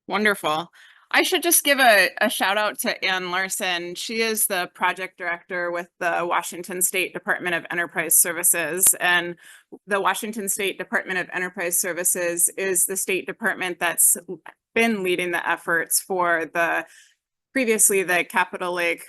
Wonderful. I should just give a shout out to Ann Larson. She is the project director with the Washington State Department of Enterprise Services. And the Washington State Department of Enterprise Services is the state department that's been leading the efforts for previously the Capitol Lake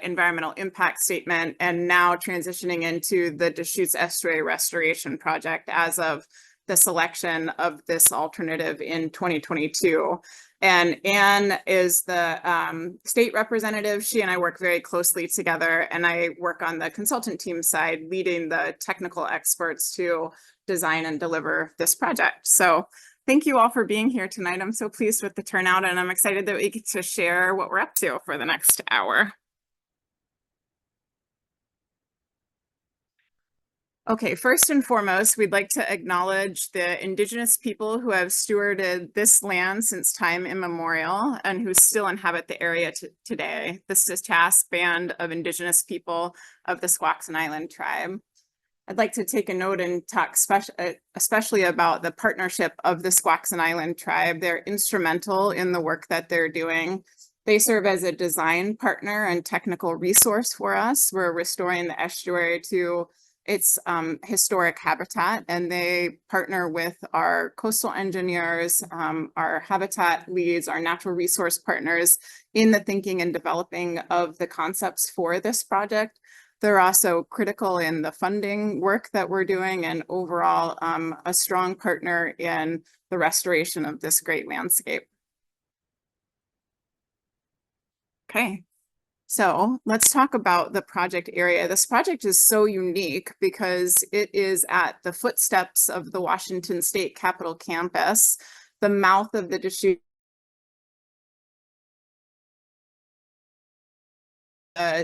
environmental impact statement, and now transitioning into the Deschutes Estuary Restoration Project as of the selection of this alternative in 2022. And Anne is the state representative. She and I work very closely together, and I work on the consultant team side, leading the technical experts to design and deliver this project. So thank you all for being here tonight. I'm so pleased with the turnout, and I'm excited that we get to share what we're up to for the next hour. Okay, first and foremost, we'd like to acknowledge the Indigenous people who have stewarded this land since time immemorial and who still inhabit the area today, the Deschutes Band of Indigenous people of the Squaxin Island tribe. I'd like to take a note and talk especially about the partnership of the Squaxin Island tribe. They're instrumental in the work that they're doing. They serve as a design partner and technical resource for us. We're restoring the estuary to its historic habitat, and they partner with our coastal engineers, our habitat leads, our natural resource partners in the thinking and developing of the concepts for this project. They're also critical in the funding work that we're doing, and overall a strong partner in the restoration of this great landscape. Okay. So let's talk about the project area. This project is so unique because it is at the footsteps of the Washington State Capitol campus, the mouth of the Deschutes,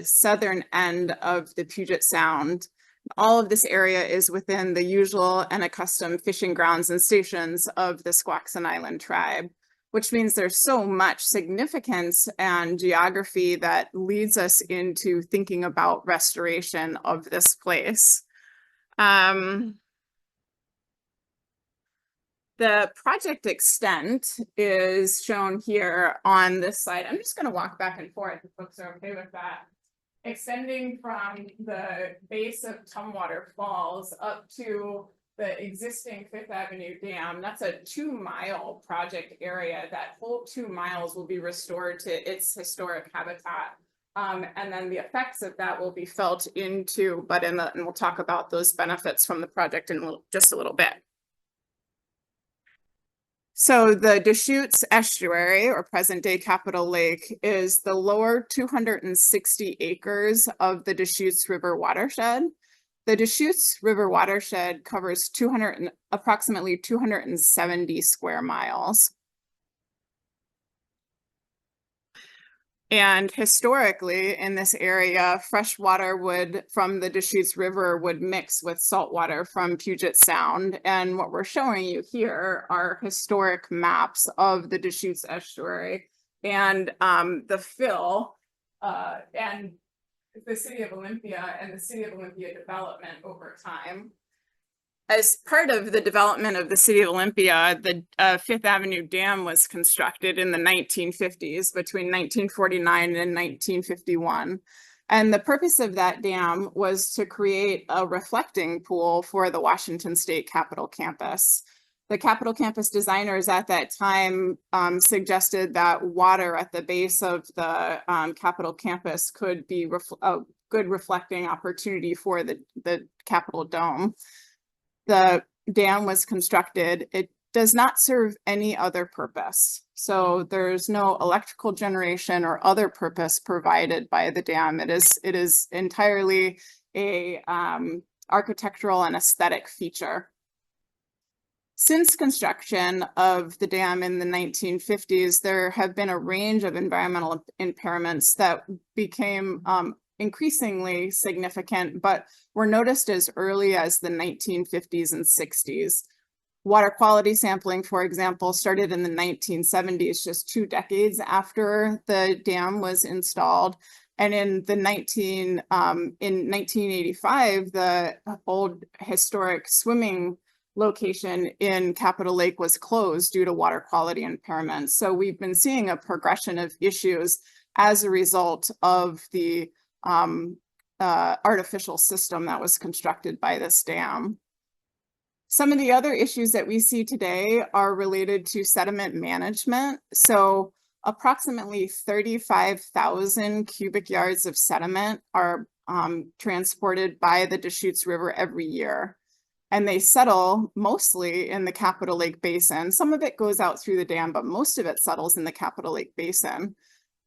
southern end of the Puget Sound. All of this area is within the usual and accustomed fishing grounds and stations of the Squaxin Island tribe, which means there's so much significance and geography that leads us into thinking about restoration of this place. The project extent is shown here on this slide. I'm just going to walk back and forth if folks are okay with that. Extending from the base of Tumwater Falls up to the existing Fifth Avenue Dam. That's a 2-mile project area. That whole 2 miles will be restored to its historic habitat. And then the effects of that will be felt into, and we'll talk about those benefits from the project in just a little bit. So the Deschutes Estuary, or present-day Capitol Lake, is the lower 260 acres of the Deschutes River watershed. The Deschutes River watershed covers approximately 270 square miles. And historically, in this area, fresh water from the Deschutes River would mix with salt water from Puget Sound. And what we're showing you here are historic maps of the Deschutes Estuary and the fill and the City of Olympia and the City of Olympia development over time. As part of the development of the City of Olympia, the Fifth Avenue Dam was constructed in the 1950s, between 1949 and 1951. And the purpose of that dam was to create a reflecting pool for the Washington State Capitol campus. The Capitol campus designers at that time suggested that water at the base of the Capitol campus could be a good reflecting opportunity for the Capitol dome. The dam was constructed. It does not serve any other purpose. So there's no electrical generation or other purpose provided by the dam. It is entirely a architectural and aesthetic feature. Since construction of the dam in the 1950s, there have been a range of environmental impairments that became increasingly significant, but were noticed as early as the 1950s and 60s. Water quality sampling, for example, started in the 1970s, just 2 decades after the dam was installed. And in 1985, the old historic swimming location in Capitol Lake was closed due to water quality impairment. So we've been seeing a progression of issues as a result of the artificial system that was constructed by this dam. Some of the other issues that we see today are related to sediment management. So approximately 35,000 cubic yards of sediment are transported by the Deschutes River every year. And they settle mostly in the Capitol Lake Basin. Some of it goes out through the dam, but most of it settles in the Capitol Lake Basin,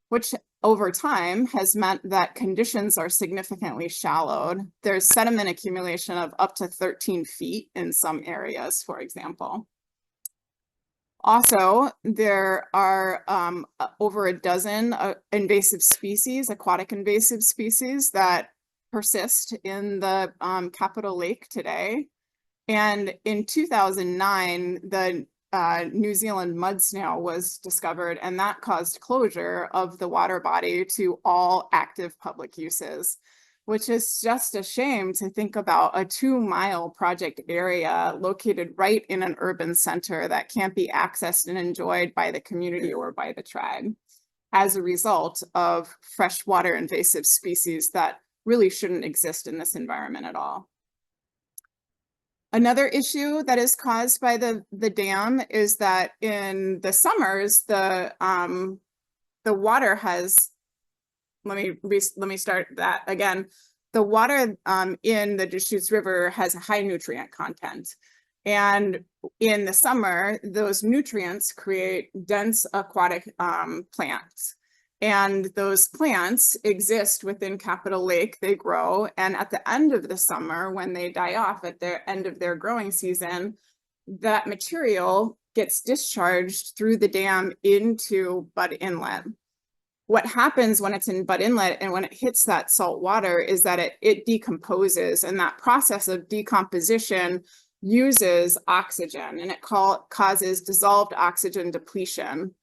which over time has meant that conditions are significantly shallowed. There's sediment accumulation of up to 13 feet in some areas, for example. Also, there are over a dozen invasive species, aquatic invasive species, that persist in the Capitol Lake today. And in 2009, the New Zealand mud snail was discovered, and that caused closure of the water body to all active public uses, which is just a shame to think about a 2-mile project area located right in an urban center that can't be accessed and enjoyed by the community or by the tribe as a result of freshwater invasive species that really shouldn't exist in this environment at all. Another issue that is caused by the dam is that in the summers, the water has, let me start that again. The water in the Deschutes River has a high nutrient content. And in the summer, those nutrients create dense aquatic plants. And those plants exist within Capitol Lake, they grow, and at the end of the summer, when they die off at the end of their growing season, that material gets discharged through the dam into Budd Inlet. What happens when it's in Budd Inlet and when it hits that salt water is that it decomposes, and that process of decomposition uses oxygen, and it causes dissolved oxygen depletion.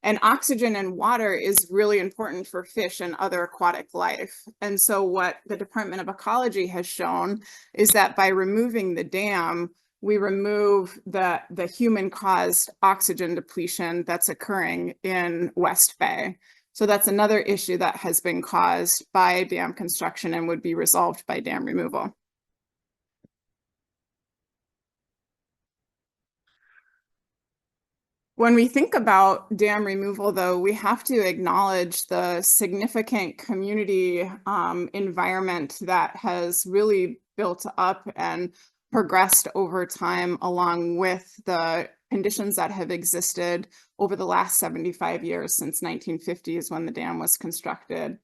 And oxygen in water is really important for fish and other aquatic life. And so what the Department of Ecology has shown is that by removing the dam, we remove the human-caused oxygen depletion that's occurring in West Bay. So that's another issue that has been caused by dam construction and would be resolved by dam removal. When we think about dam removal, though, we have to acknowledge the significant community environment that has really built up and progressed over time, along with the conditions that have existed over the last 75 years since 1950 is when the dam was constructed.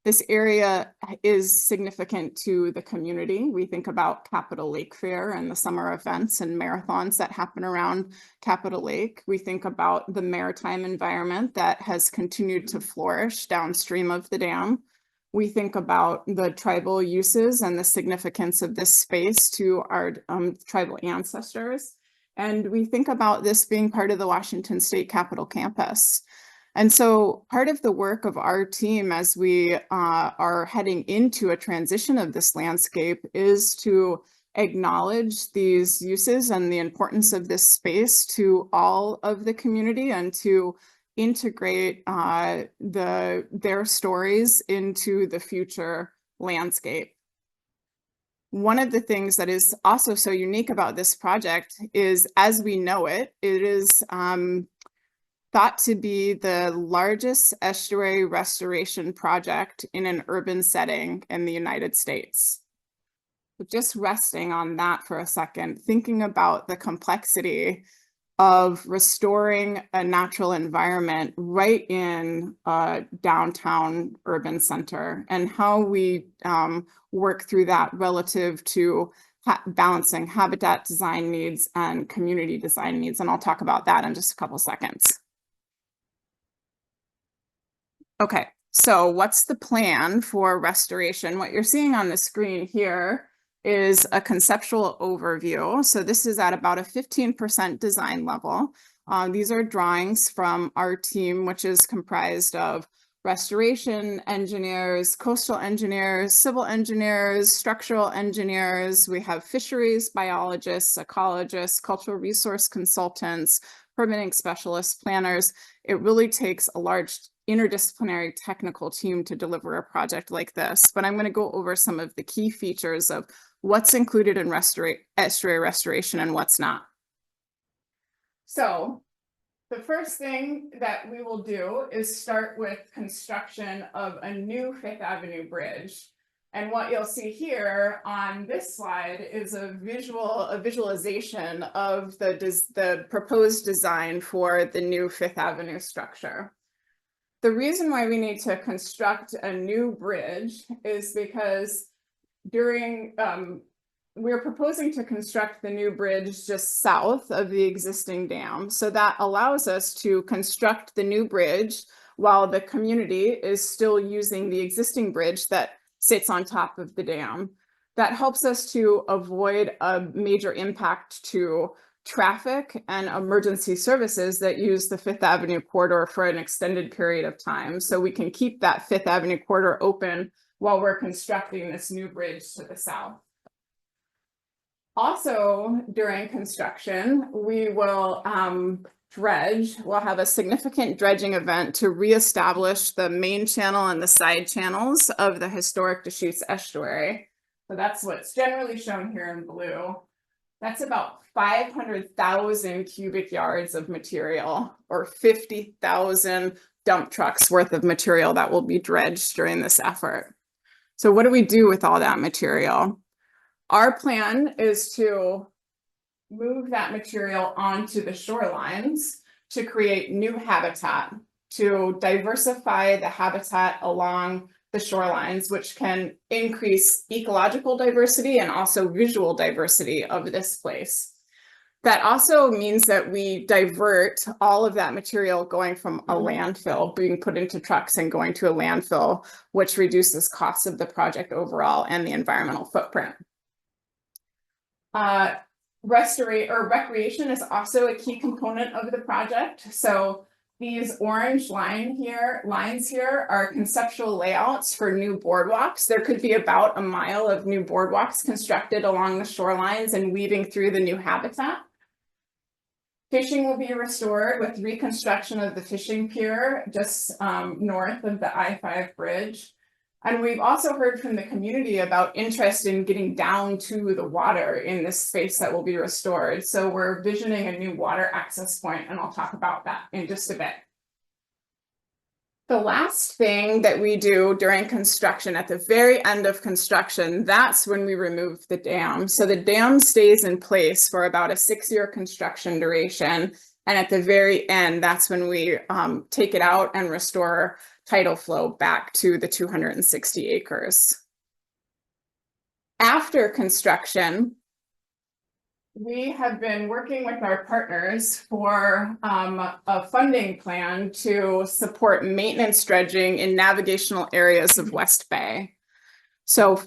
This area is significant to the community. We think about Capitol Lake Fair and the summer events and marathons that happen around Capitol Lake. We think about the maritime environment that has continued to flourish downstream of the dam. We think about the tribal uses and the significance of this space to our tribal ancestors. And we think about this being part of the Washington State Capitol campus. And so part of the work of our team as we are heading into a transition of this landscape is to acknowledge these uses and the importance of this space to all of the community and to integrate their stories into the future landscape. One of the things that is also so unique about this project is, as we know it, it is thought to be the largest estuary restoration project in an urban setting in the United States. So just resting on that for a second, thinking about the complexity of restoring a natural environment right in a downtown urban center and how we work through that relative to balancing habitat design needs and community design needs. And I'll talk about that in just a couple seconds. Okay, so what's the plan for restoration? What you're seeing on the screen here is a conceptual overview. So this is at about a 15% design level. These are drawings from our team, which is comprised of restoration engineers, coastal engineers, civil engineers, structural engineers. We have fisheries biologists, ecologists, cultural resource consultants, permitting specialists, planners. It really takes a large interdisciplinary technical team to deliver a project like this. But I'm going to go over some of the key features of what's included in estuary restoration and what's not. So the first thing that we will do is start with construction of a new Fifth Avenue bridge. And what you'll see here on this slide is a visualization of the proposed design for the new Fifth Avenue structure. The reason why we need to construct a new bridge is because we're proposing to construct the new bridge just south of the existing dam. So that allows us to construct the new bridge while the community is still using the existing bridge that sits on top of the dam. That helps us to avoid a major impact to traffic and emergency services that use the Fifth Avenue corridor for an extended period of time. So we can keep that Fifth Avenue corridor open while we're constructing this new bridge to the south. Also, during construction, we will dredge. We'll have a significant dredging event to reestablish the main channel and the side channels of the historic Deschutes Estuary. So that's what's generally shown here in blue. That's about 500,000 cubic yards of material, or 50,000 dump trucks worth of material that will be dredged during this effort. So what do we do with all that material? Our plan is to move that material onto the shorelines to create new habitat, to diversify the habitat along the shorelines, which can increase ecological diversity and also visual diversity of this place. That also means that we divert all of that material going from a landfill, being put into trucks and going to a landfill, which reduces costs of the project overall and the environmental footprint. Recreation is also a key component of the project. So these orange lines here are conceptual layouts for new boardwalks. There could be about a mile of new boardwalks constructed along the shorelines and weaving through the new habitat. Fishing will be restored with reconstruction of the fishing pier just north of the I-5 bridge. And we've also heard from the community about interest in getting down to the water in this space that will be restored. So we're visioning a new water access point, and I'll talk about that in just a bit. The last thing that we do during construction, at the very end of construction, that's when we remove the dam. So the dam stays in place for about a 6-year construction duration. And at the very end, that's when we take it out and restore tidal flow back to the 260 acres. After construction, we have been working with our partners for a funding plan to support maintenance dredging in navigational areas of West Bay. So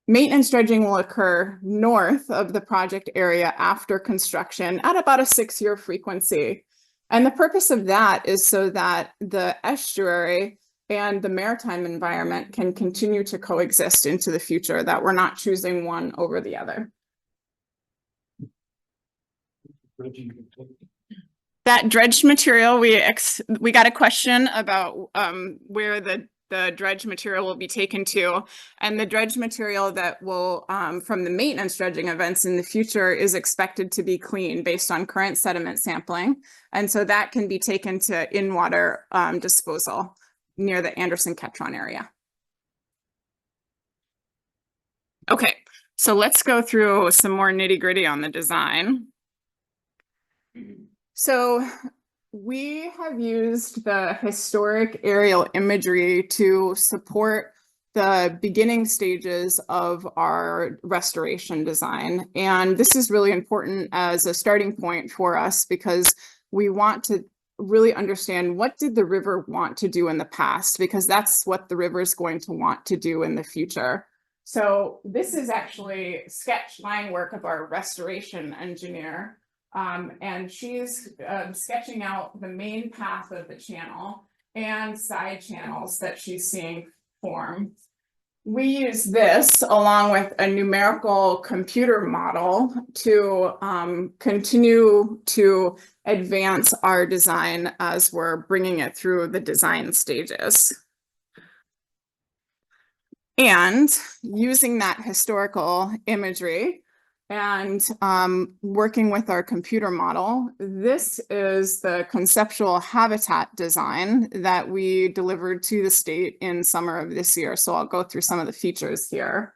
maintenance dredging will occur north of the project area after construction at about a 6-year frequency. And the purpose of that is so that the estuary and the maritime environment can continue to coexist into the future, that we're not choosing one over the other. That dredged material, we got a question about where the dredged material will be taken to, and the dredged material that will from the maintenance dredging events in the future is expected to be clean based on current sediment sampling, and so that can be taken to in-water disposal near the Anderson-Ketron area. Okay, so let's go through some more nitty-gritty on the design. So we have used the historic aerial imagery to support the beginning stages of our restoration design. And this is really important as a starting point for us because we want to really understand what did the river want to do in the past, because that's what the river is going to want to do in the future. So this is actually sketch line work of our restoration engineer. And she's sketching out the main path of the channel. and side channels that she's seeing form. We use this along with a numerical computer model to continue to advance our design as we're bringing it through the design stages. And using that historical imagery and working with our computer model, this is the conceptual habitat design that we delivered to the state in summer of this year. So I'll go through some of the features here.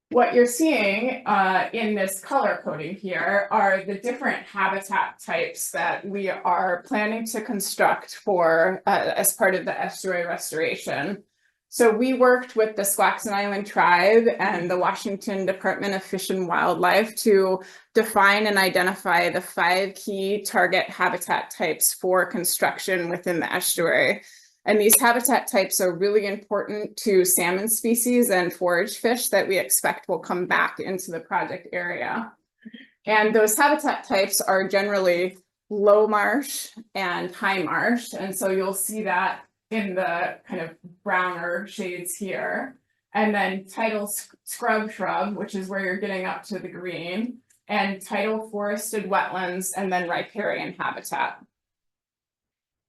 What you're seeing in this color coding here are the different habitat types that we are planning to construct for as part of the estuary restoration. So we worked with the Squaxin Island Tribe and the Washington Department of Fish and Wildlife to define and identify the 5 key target habitat types for construction within the estuary. And these habitat types are really important to salmon species and forage fish that we expect will come back into the project area. And those habitat types are generally low marsh and high marsh. And so you'll see that in the kind of browner shades here. And then tidal scrub shrub, which is where you're getting up to the green, and tidal forested wetlands, and then riparian habitat.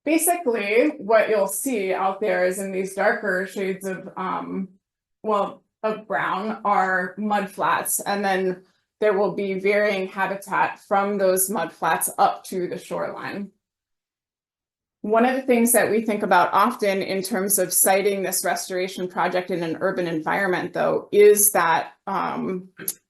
Basically, what you'll see out there is in these darker shades of, of brown are mudflats, and then there will be varying habitat from those mudflats up to the shoreline. One of the things that we think about often in terms of siting this restoration project in an urban environment, though, is that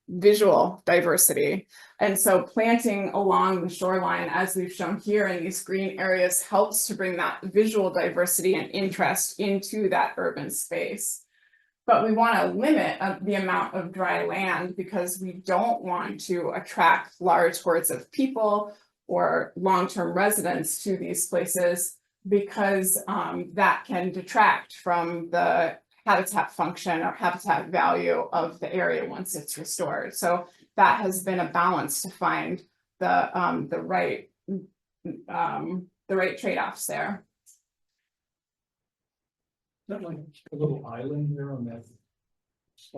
visual diversity. And so planting along the shoreline, as we've shown here in these green areas, helps to bring that visual diversity and interest into that urban space. But we want to limit the amount of dry land because we don't want to attract large hordes of people or long-term residents to these places, because that can detract from the habitat function or habitat value of the area once it's restored. So that has been a balance to find the right trade-offs there. Is that like a little island here on that?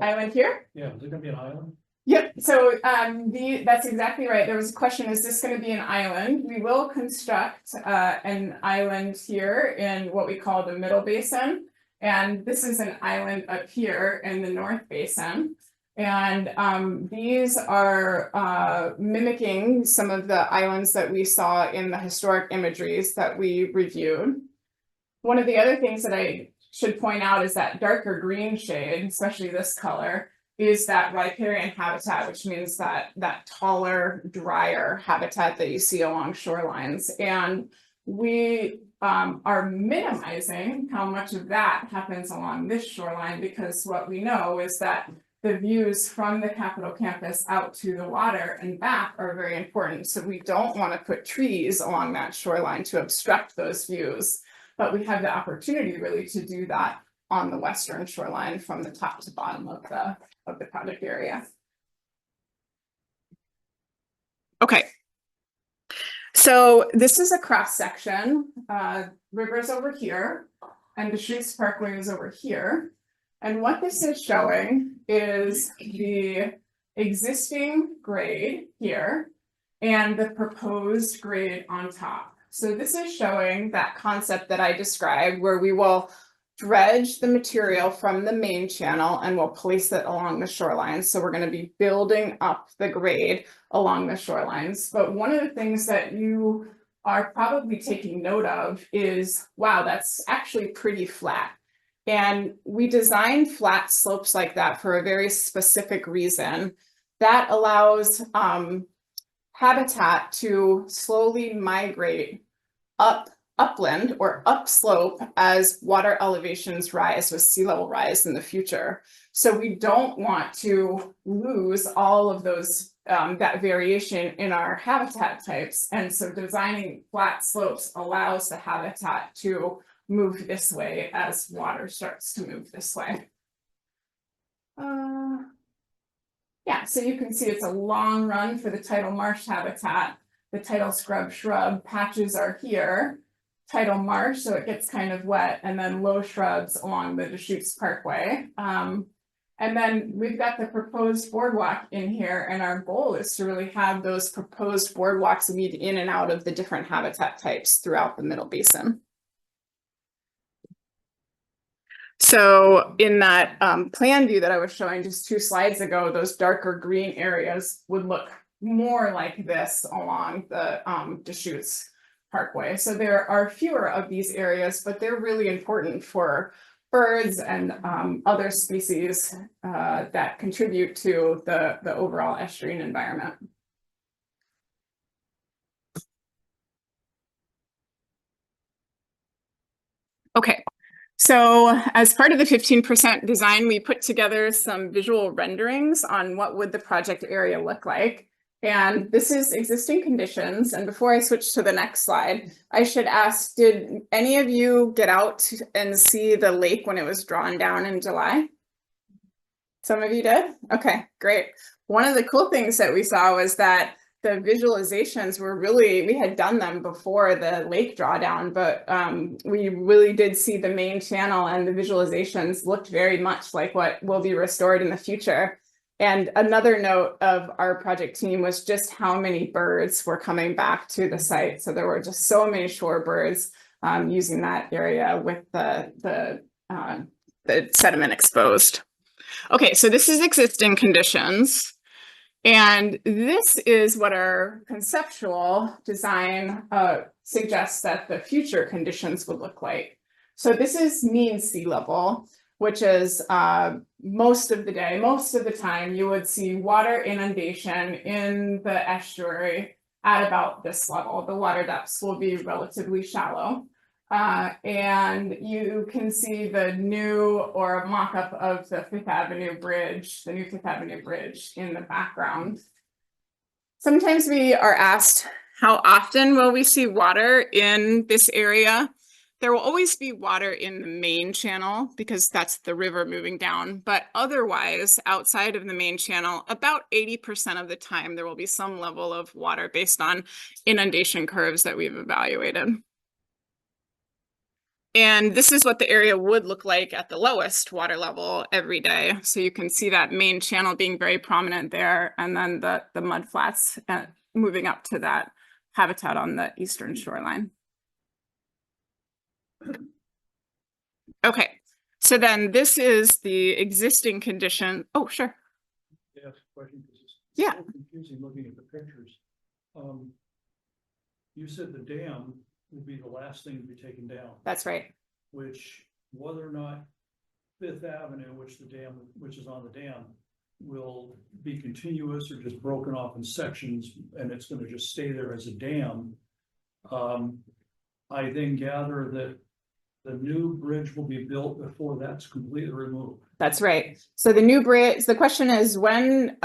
Island here? Yeah, is it gonna be an island? Yep, so that's exactly right. There was a question, is this going to be an island? We will construct an island here in what we call the middle basin. And this is an island up here in the north basin. And these are mimicking some of the islands that we saw in the historic imageries that we reviewed. One of the other things that I should point out is that darker green shade, especially this color, is that riparian habitat, which means that taller, drier habitat that you see along shorelines. And we are minimizing how much of that happens along this shoreline, because what we know is that the views from the Capitol campus out to the water and back are very important. So we don't want to put trees along that shoreline to obstruct those views, but we have the opportunity really to do that on the western shoreline from the top to bottom of the project area. Okay, so this is a cross section. River's over here, and Deschutes Parkway is over here. And what this is showing is the existing grade here and the proposed grade on top. So this is showing that concept that I described, where we will dredge the material from the main channel and we'll place it along the shorelines. So we're going to be building up the grade along the shorelines. But one of the things that you are probably taking note of is, wow, that's actually pretty flat. And we designed flat slopes like that for a very specific reason. That allows habitat to slowly migrate upland or upslope as water elevations rise with sea level rise in the future. So we don't want to lose all of those that variation in our habitat types. And so designing flat slopes allows the habitat to move this way as water starts to move this way. Yeah, so you can see it's a long run for the tidal marsh habitat. The tidal scrub shrub patches are here. tidal marsh, so it gets kind of wet, and then low shrubs along the Deschutes Parkway. And then we've got the proposed boardwalk in here, and our goal is to really have those proposed boardwalks lead in and out of the different habitat types throughout the Middle Basin. So in that plan view that I was showing just 2 slides ago, those darker green areas would look more like this along the Deschutes Parkway. So there are fewer of these areas, but they're really important for birds and other species that contribute to the overall estuarine environment. Okay, so as part of the 15% design, we put together some visual renderings on what would the project area look like. And this is existing conditions. And before I switch to the next slide, I should ask, did any of you get out and see the lake when it was drawn down in July? Some of you did? Okay, great. One of the cool things that we saw was that the visualizations were really, we had done them before the lake drawdown, but we really did see the main channel, and the visualizations looked very much like what will be restored in the future. And another note of our project team was just how many birds were coming back to the site. So there were just so many shorebirds using that area with the sediment exposed. Okay, so this is existing conditions. And this is what our conceptual design suggests that the future conditions would look like. So this is mean sea level, which is most of the time, you would see water inundation in the estuary at about this level. The water depths will be relatively shallow. And you can see the new or a mock-up of the Fifth Avenue Bridge, the new Fifth Avenue Bridge in the background. Sometimes we are asked, how often will we see water in this area? There will always be water in the main channel because that's the river moving down, but otherwise, outside of the main channel, about 80% of the time, there will be some level of water based on inundation curves that we've evaluated. And this is what the area would look like at the lowest water level every day. So you can see that main channel being very prominent there, and then the mud flats moving up to that habitat on the eastern shoreline. Okay, so then this is the existing condition. Oh, sure. Yes, question. Yeah. So confusing looking at the pictures. You said the dam would be the last thing to be taken down. That's right. Which, whether or not Fifth Avenue, which is on the dam, will be continuous or just broken off in sections, and it's going to just stay there as a dam. I then gather that the new bridge will be built before that's completely removed. That's right. So the new bridge, the question is when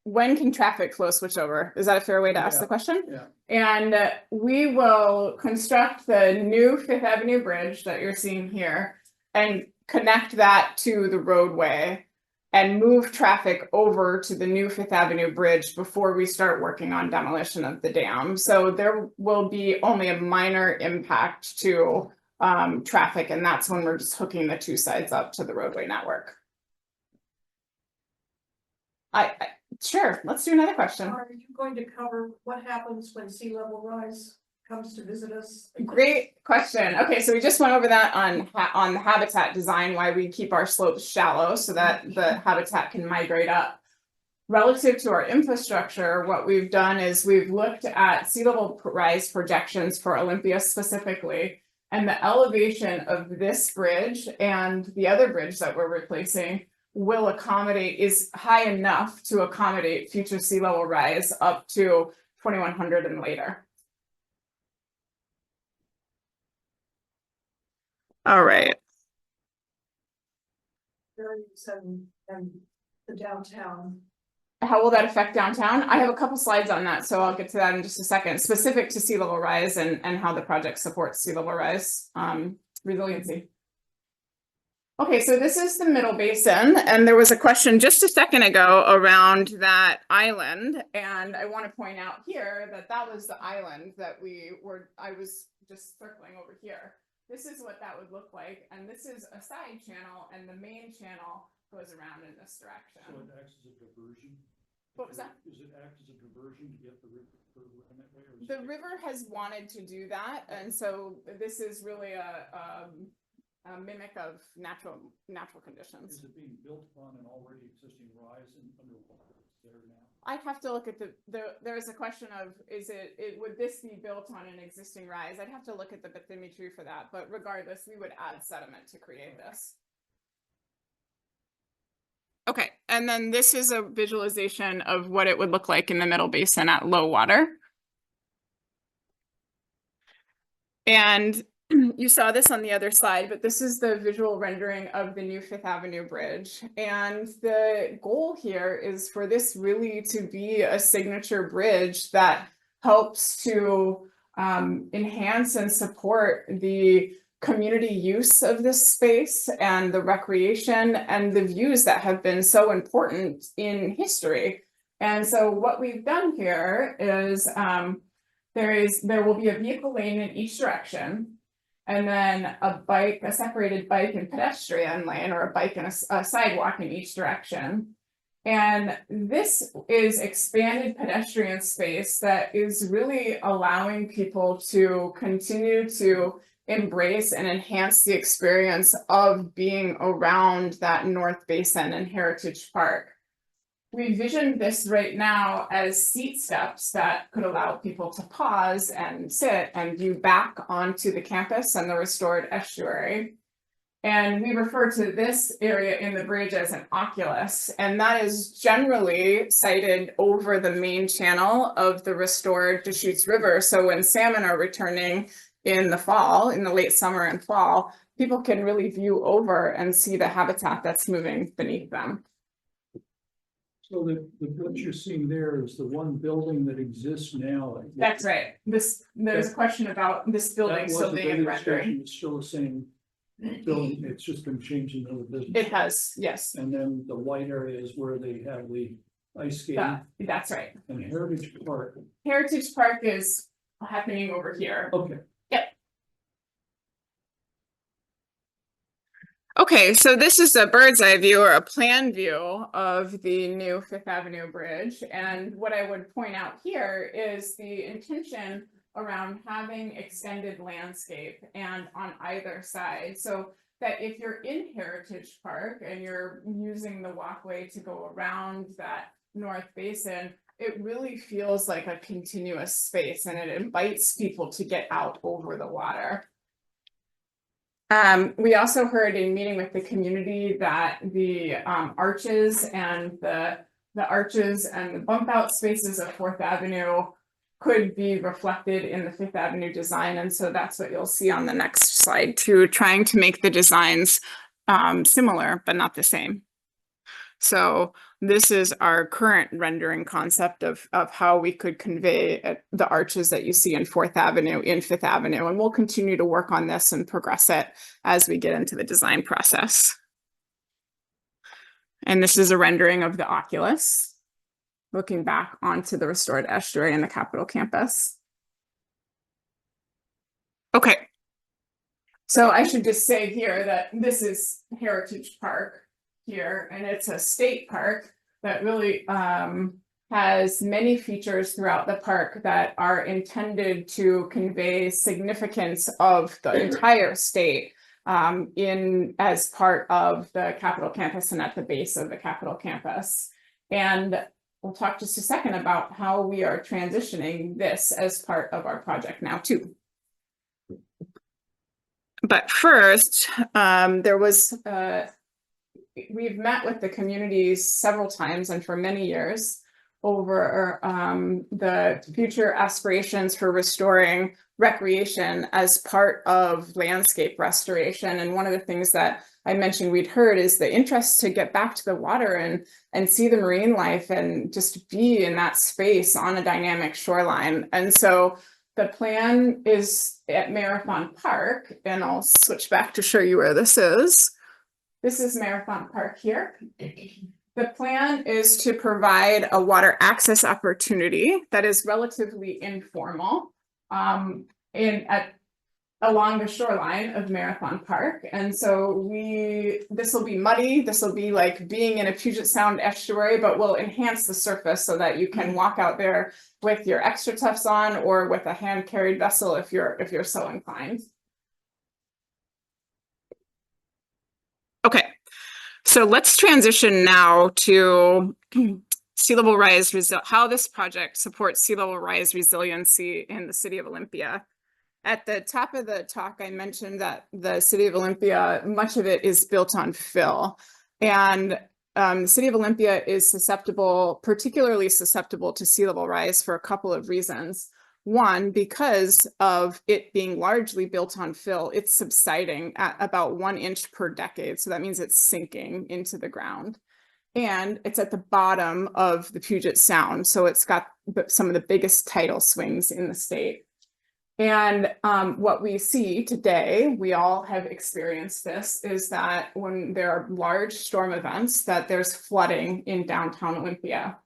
can traffic flow switch over? Is that a fair way to ask the question? Yeah. And we will construct the new Fifth Avenue Bridge that you're seeing here and connect that to the roadway and move traffic over to the new Fifth Avenue Bridge before we start working on demolition of the dam. So there will be only a minor impact to traffic, and that's when we're just hooking the 2 sides up to the roadway network. Sure, let's do another question. Are you going to cover what happens when sea level rise comes to visit us? Great question. Okay, so we just went over that on the habitat design, why we keep our slopes shallow so that the habitat can migrate up. Relative to our infrastructure, what we've done is we've looked at sea level rise projections for Olympia specifically, and the elevation of this bridge and the other bridge that we're replacing will accommodate, is high enough to accommodate future sea level rise up to 2100 and later. All right. And the downtown. How will that affect downtown? I have a couple slides on that, so I'll get to that in just a second, specific to sea level rise and how the project supports sea level rise resiliency. Okay, so this is the Middle Basin, and there was a question just a second ago around that island, and I want to point out here that that was the island that I was just circling over here. This is what that would look like, and this is a side channel, and the main channel goes around in this direction. So it acts as a diversion? What was that? Does it act as a diversion to get the river in that way? Or is The it- river has wanted to do that, and so this is really a mimic of natural conditions. Is it being built upon an already existing rise in underwater there now? I'd have to look at there's a question of, would this be built on an existing rise? I'd have to look at the bathymetry for that, but regardless, we would add sediment to create this. Okay, and then this is a visualization of what it would look like in the middle basin at low water. And you saw this on the other slide, but this is the visual rendering of the new Fifth Avenue Bridge. And the goal here is for this really to be a signature bridge that helps to enhance and support the community use of this space and the recreation and the views that have been so important in history. And so what we've done here is there will be a vehicle lane in each direction, and then a separated bike and pedestrian lane, or a bike and a sidewalk in each direction. And this is expanded pedestrian space that is really allowing people to continue to embrace and enhance the experience of being around that North Basin and Heritage Park. We vision this right now as seat steps that could allow people to pause and sit and view back onto the campus and the restored estuary. And we refer to this area in the bridge as an oculus, and that is generally sited over the main channel of the restored Deschutes River. So when salmon are returning in the fall, in the late summer and fall, people can really view over and see the habitat that's moving beneath them. So what you're seeing there is the one building that exists now. That's right. There's a question about this building still being in rendering. It's still the same building, it's just been changed into the business. It has, yes. And then the white area is where they have the ice skating. That's right. And Heritage Park. Heritage Park is happening over here. Okay. Okay, so this is a bird's eye view or a plan view of the new Fifth Avenue Bridge. And what I would point out here is the intention around having extended landscape and on either side. So that if you're in Heritage Park and you're using the walkway to go around that North Basin, it really feels like a continuous space, and it invites people to get out over the water. We also heard in meeting with the community that the arches and the bump out spaces of Fourth Avenue could be reflected in the Fifth Avenue design. And so that's what you'll see on the next slide too, trying to make the designs similar, but not the same. So this is our current rendering concept of how we could convey the arches that you see in Fourth Avenue in Fifth Avenue. And we'll continue to work on this and progress it as we get into the design process. And this is a rendering of the oculus, looking back onto the restored estuary and the Capitol campus. Okay. So I should just say here that this is Heritage Park here, and it's a state park that really has many features throughout the park that are intended to convey significance of the entire state as part of the Capitol campus and at the base of the Capitol campus. And we'll talk just a second about how we are transitioning this as part of our project now too. But first, we've met with the communities several times and for many years over the future aspirations for restoring recreation as part of landscape restoration. And one of the things that I mentioned we'd heard is the interest to get back to the water and see the marine life and just be in that space on a dynamic shoreline. And so the plan is at Marathon Park, and I'll switch back to show you where this is. This is Marathon Park here. The plan is to provide a water access opportunity that is relatively informal at along the shoreline of Marathon Park. And so this will be muddy, this will be like being in a Puget Sound estuary, but we'll enhance the surface so that you can walk out there with your extra tufts on or with a hand carried vessel if you're so inclined. Okay, so let's transition now to sea level rise, how this project supports sea level rise resiliency in the city of Olympia. At the top of the talk, I mentioned that the city of Olympia, much of it is built on fill. And the city of Olympia is particularly susceptible to sea level rise for a couple of reasons. One, because of it being largely built on fill, it's subsiding at about 1 inch per decade. So that means it's sinking into the ground. And it's at the bottom of the Puget Sound. So it's got some of the biggest tidal swings in the state. And what we see today, we all have experienced this, is that when there are large storm events, that there's flooding in downtown Olympia.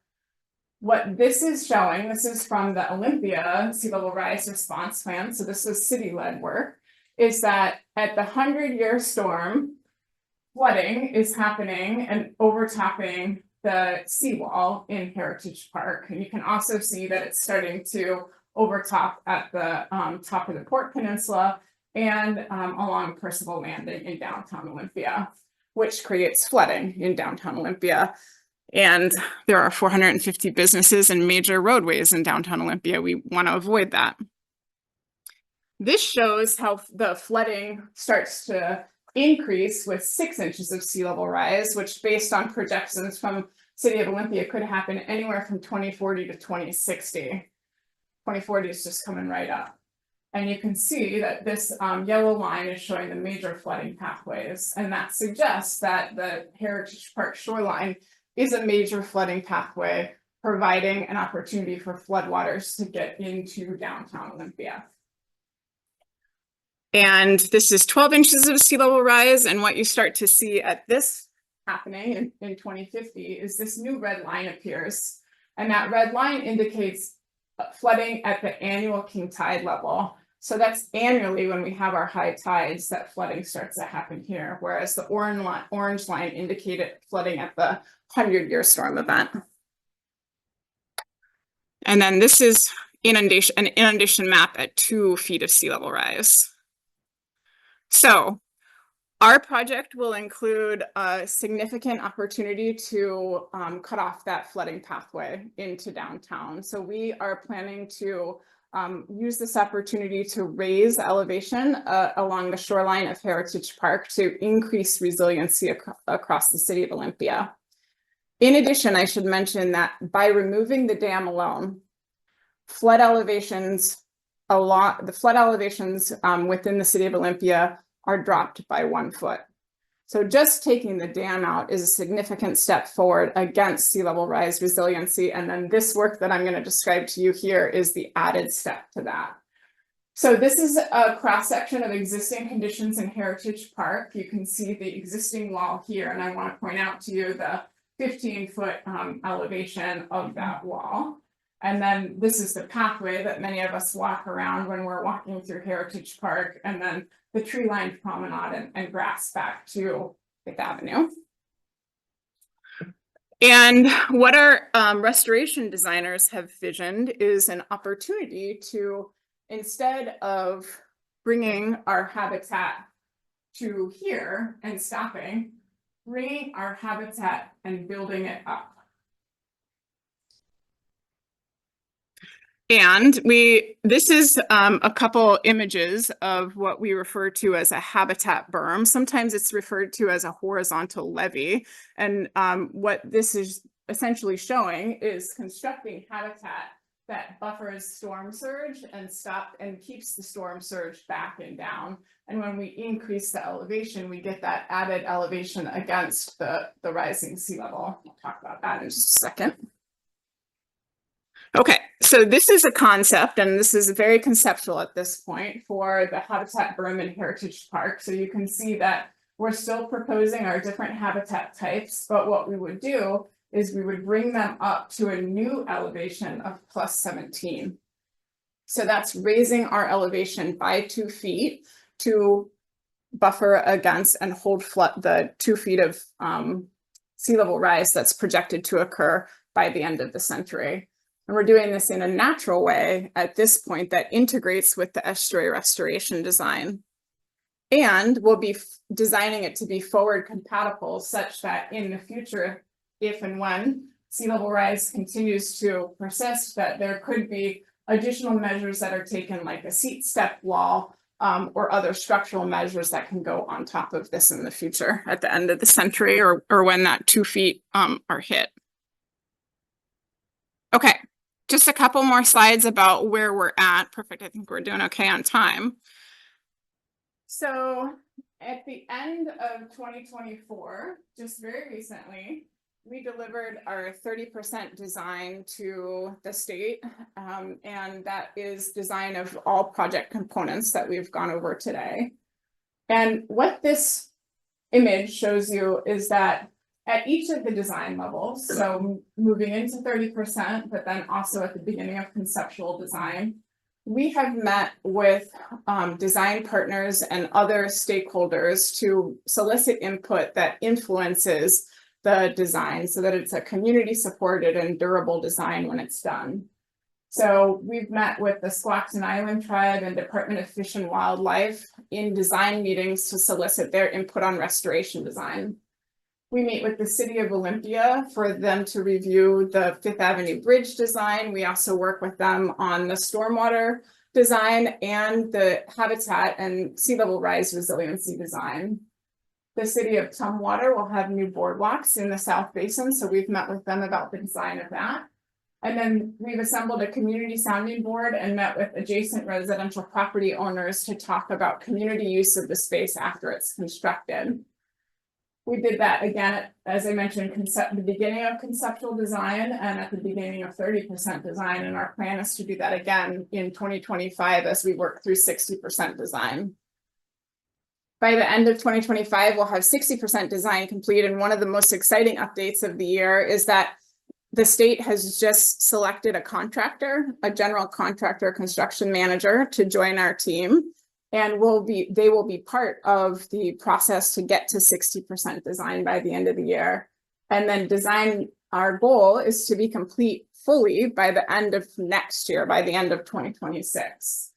What this is showing, this is from the Olympia Sea Level Rise Response Plan, so this was city-led work, is that at the 100-year storm, flooding is happening and overtopping the seawall in Heritage Park. And you can also see that it's starting to overtop at the top of the Port Peninsula and along Percival Landing in downtown Olympia, which creates flooding in downtown Olympia. And there are 450 businesses and major roadways in downtown Olympia. We want to avoid that. This shows how the flooding starts to increase with 6 inches of sea level rise, which based on projections from City of Olympia could happen anywhere from 2040 to 2060. 2040 is just coming right up. And you can see that this yellow line is showing the major flooding pathways. And that suggests that the Heritage Park shoreline is a major flooding pathway, providing an opportunity for floodwaters to get into downtown Olympia. And this is 12 inches of sea level rise. And what you start to see at this happening in 2050 is this new red line appears. And that red line indicates flooding at the annual king tide level. So that's annually when we have our high tides that flooding starts to happen here, whereas the orange line indicated flooding at the 100-year storm event. And then this is an inundation map at 2 feet of sea level rise. So our project will include a significant opportunity to cut off that flooding pathway into downtown. So we are planning to use this opportunity to raise elevation along the shoreline of Heritage Park to increase resiliency across the city of Olympia. In addition, I should mention that by removing the dam alone, the flood elevations within the city of Olympia are dropped by 1 foot. So just taking the dam out is a significant step forward against sea level rise resiliency. And then this work that I'm going to describe to you here is the added step to that. So this is a cross section of existing conditions in Heritage Park. You can see the existing wall here, and I want to point out to you the 15-foot elevation of that wall. And then this is the pathway that many of us walk around when we're walking through Heritage Park, and then the tree-lined promenade and grass back to Fifth Avenue. And what our restoration designers have visioned is an opportunity to, instead of bringing our habitat to here and stopping, bringing our habitat and building it up. And this is a couple images of what we refer to as a habitat berm. Sometimes it's referred to as a horizontal levee. And what this is essentially showing is constructing habitat that buffers storm surge and keeps the storm surge back and down. And when we increase the elevation, we get that added elevation against the rising sea level. I'll talk about that in just a second. Okay, so this is a concept, and this is very conceptual at this point for the habitat berm in Heritage Park. So you can see that we're still proposing our different habitat types, but what we would do is we would bring them up to a new elevation of +17. So that's raising our elevation by 2 feet to buffer against and hold flood the 2 feet of sea level rise that's projected to occur by the end of the century. And we're doing this in a natural way at this point that integrates with the estuary restoration design. And we'll be designing it to be forward compatible such that in the future, if and when sea level rise continues to persist, that there could be additional measures that are taken, like a seat step wall, or other structural measures that can go on top of this in the future at the end of the century, or when that 2 feet are hit. Okay, just a couple more slides about where we're at. Perfect, I think we're doing okay on time. So at the end of 2024, just very recently, we delivered our 30% design to the state, and that is design of all project components that we've gone over today. And what this image shows you is that at each of the design levels, so moving into 30%, but then also at the beginning of conceptual design, we have met with design partners and other stakeholders to solicit input that influences the design so that it's a community supported and durable design when it's done. So we've met with the Squaxin Island Tribe and Department of Fish and Wildlife in design meetings to solicit their input on restoration design. We meet with the city of Olympia for them to review the Fifth Avenue Bridge design. We also work with them on the stormwater design and the habitat and sea level rise resiliency design. The city of Tumwater will have new boardwalks in the South Basin, so we've met with them about the design of that. And then we've assembled a community sounding board and met with adjacent residential property owners to talk about community use of the space after it's constructed. We did that again, as I mentioned, the beginning of conceptual design and at the beginning of 30% design, and our plan is to do that again in 2025 as we work through 60% design. By the end of 2025, we'll have 60% design complete, and one of the most exciting updates of the year is that the state has just selected a contractor, a general contractor construction manager, to join our team, and they will be part of the process to get to 60% design by the end of the year. And then design, our goal is to be complete fully by the end of next year, by the end of 2026.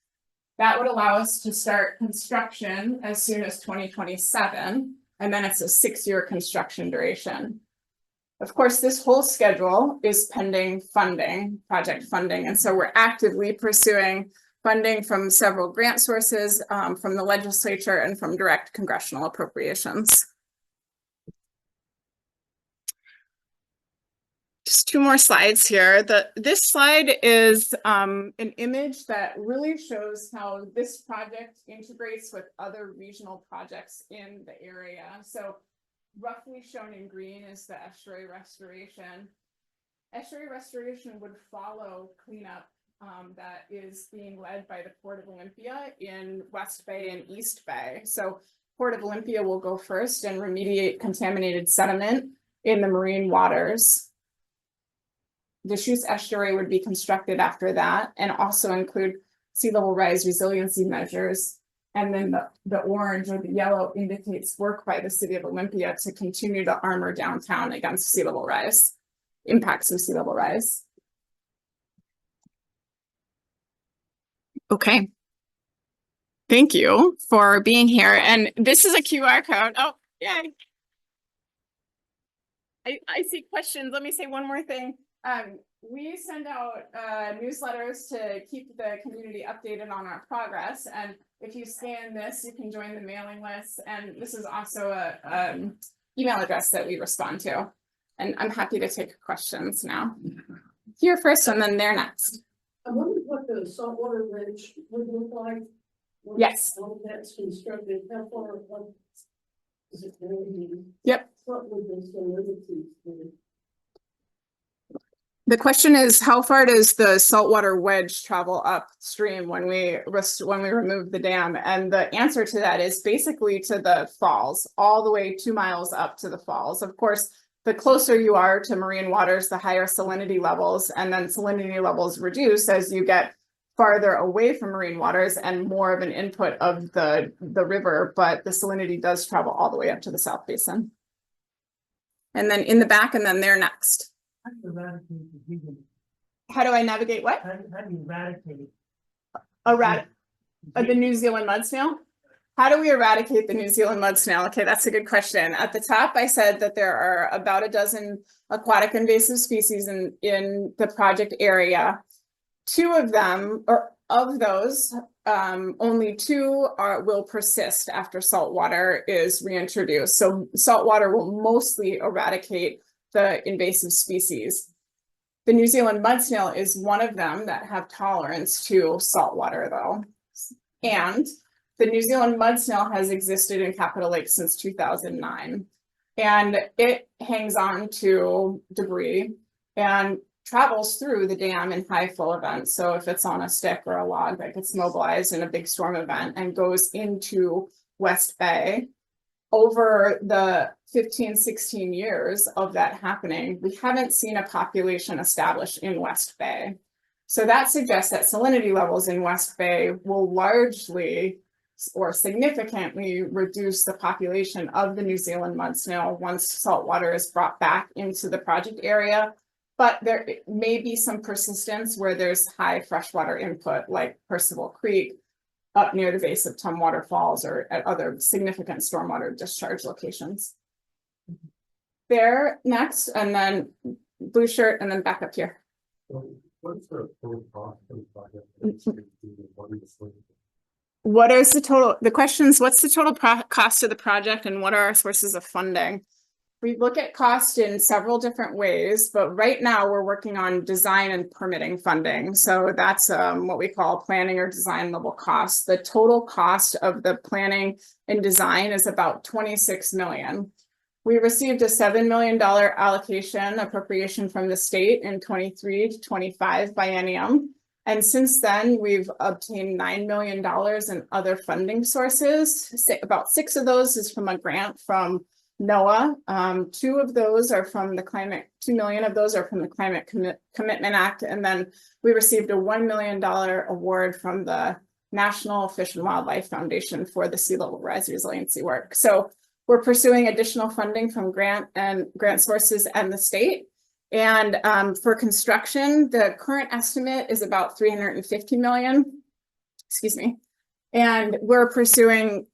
That would allow us to start construction as soon as 2027, and then it's a 6-year construction duration. Of course, this whole schedule is pending funding, project funding, and so we're actively pursuing funding from several grant sources, from the legislature and from direct congressional appropriations. Just 2 more slides here. This slide is an image that really shows how this project integrates with other regional projects in the area. So roughly shown in green is the estuary restoration. Estuary restoration would follow cleanup that is being led by the Port of Olympia in West Bay and East Bay. So Port of Olympia will go first and remediate contaminated sediment in the marine waters. Deschutes Estuary would be constructed after that and also include sea level rise resiliency measures. And then the orange or the yellow indicates work by the city of Olympia to continue to armor downtown against sea level rise, impacts of sea level rise. Okay. Thank you for being here. And this is a QR code. Oh, yay. I see questions. Let me say one more thing. We send out newsletters to keep the community updated on our progress. And if you scan this, you can join the mailing list. And this is also a email address that we respond to. And I'm happy to take questions now. Here first and then there next. I wonder what the saltwater bridge would look like. Yes. When that's constructed, how far up is it going to be? Yep. What would the solidity be? The question is, how far does the saltwater wedge travel upstream when we remove the dam? And the answer to that is basically to the falls, all the way 2 miles up to the falls. Of course, the closer you are to marine waters, the higher salinity levels, and then salinity levels reduce as you get farther away from marine waters and more of an input of the river, but the salinity does travel all the way up to the South Basin. And then in the back, and then there next. How do you eradicate the vegan? How do I navigate what? How do you eradicate? The New Zealand mud snail? How do we eradicate the New Zealand mud snail? Okay, that's a good question. At the top, I said that there are about a dozen aquatic invasive species in the project area. Two of them, or of those, only two will persist after saltwater is reintroduced. So saltwater will mostly eradicate the invasive species. The New Zealand mud snail is one of them that have tolerance to saltwater though. And the New Zealand mud snail has existed in Capitol Lake since 2009. And it hangs on to debris and travels through the dam in high flow events. So if it's on a stick or a log that gets mobilized in a big storm event and goes into West Bay, over the 15, 16 years of that happening, we haven't seen a population established in West Bay. So that suggests that salinity levels in West Bay will largely or significantly reduce the population of the New Zealand mud snail once saltwater is brought back into the project area. But there may be some persistence where there's high freshwater input, like Percival Creek, up near the base of Tumwater Falls, or at other significant stormwater discharge locations. There next, and then blue shirt, and then back up here. What's the total cost of the project? What is the total, the question is, what's the total cost of the project and what are our sources of funding? We look at cost in several different ways, but right now we're working on design and permitting funding. So that's what we call planning or design level costs. The total cost of the planning and design is about 26 million. We received a $7 million allocation appropriation from the state in 23 to 25 biennium. And since then, we've obtained $9 million in other funding sources. About 6 of those is from a grant from NOAA. 2 of those are from the climate, 2 million of those are from the Climate Commitment Act. And then we received a $1 million award from the National Fish and Wildlife Foundation for the sea level rise resiliency work. So we're pursuing additional funding from grant sources and the state. And for construction, the current estimate is about 350 million, excuse me. And we're pursuing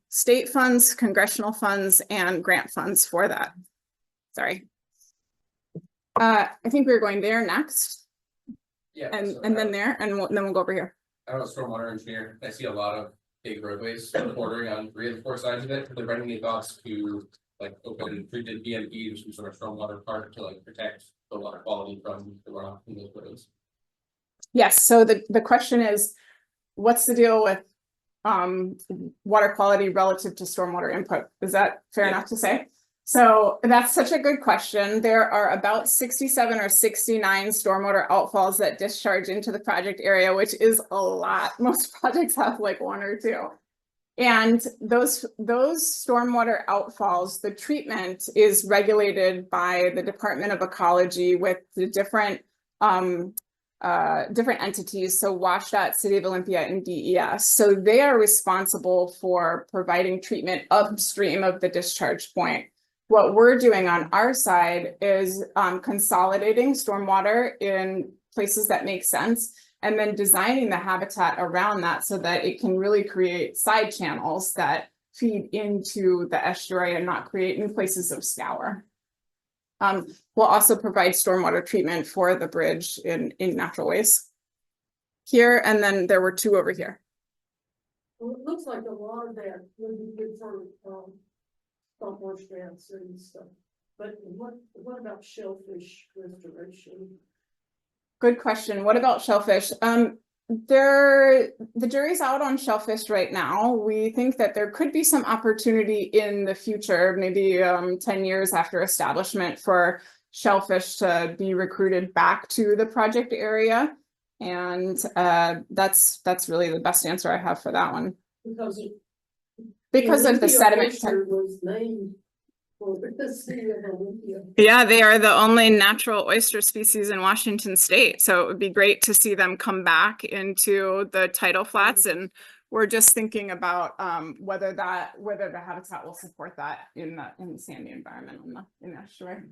state funds, congressional funds, and grant funds for that. Sorry. I think we're going there next. Yeah. And then there, and then we'll go over here. I'm a stormwater engineer. I see a lot of big roadways bordering on 3 of the 4 sides of it. They're bringing any thoughts to like open treated BMPs, some sort of stormwater park to like protect the water quality from the runoff from those roads. Yes, so the question is, what's the deal with water quality relative to stormwater input? Is that fair enough to say? So that's such a good question. There are about 67 or 69 stormwater outfalls that discharge into the project area, which is a lot. Most projects have like 1 or 2. And those stormwater outfalls, the treatment is regulated by the Department of Ecology with the different entities, so WSDOT, City of Olympia, and DES. So they are responsible for providing treatment upstream of the discharge point. What we're doing on our side is consolidating stormwater in places that make sense, and then designing the habitat around that so that it can really create side channels that feed into the estuary and not create new places of scour. We'll also provide stormwater treatment for the bridge in natural ways. Here, and then there were 2 over here. Well, it looks like a lot of that would be good for salt-marsh grants and stuff. But what about shellfish restoration? Good question. What about shellfish? The jury's out on shellfish right now. We think that there could be some opportunity in the future, maybe 10 years after establishment, for shellfish to be recruited back to the project area. And that's really the best answer I have for that one. Because of the sediment. Was named for the city of Olympia. Yeah, they are the only natural oyster species in Washington state, so it would be great to see them come back into the tidal flats, and we're just thinking about whether the habitat will support that in the sandy environment in the estuary.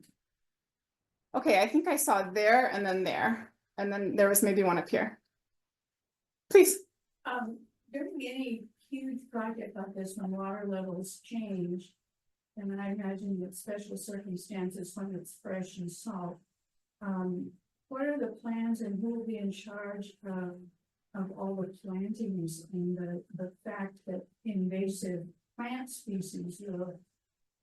Okay, I think I saw there, and then there was maybe one up here. Please. There can be any huge project like this when water levels change. And then I imagine that special circumstances when it's fresh and salt. What are the plans and who will be in charge of all the plantings and the fact that invasive plant species will,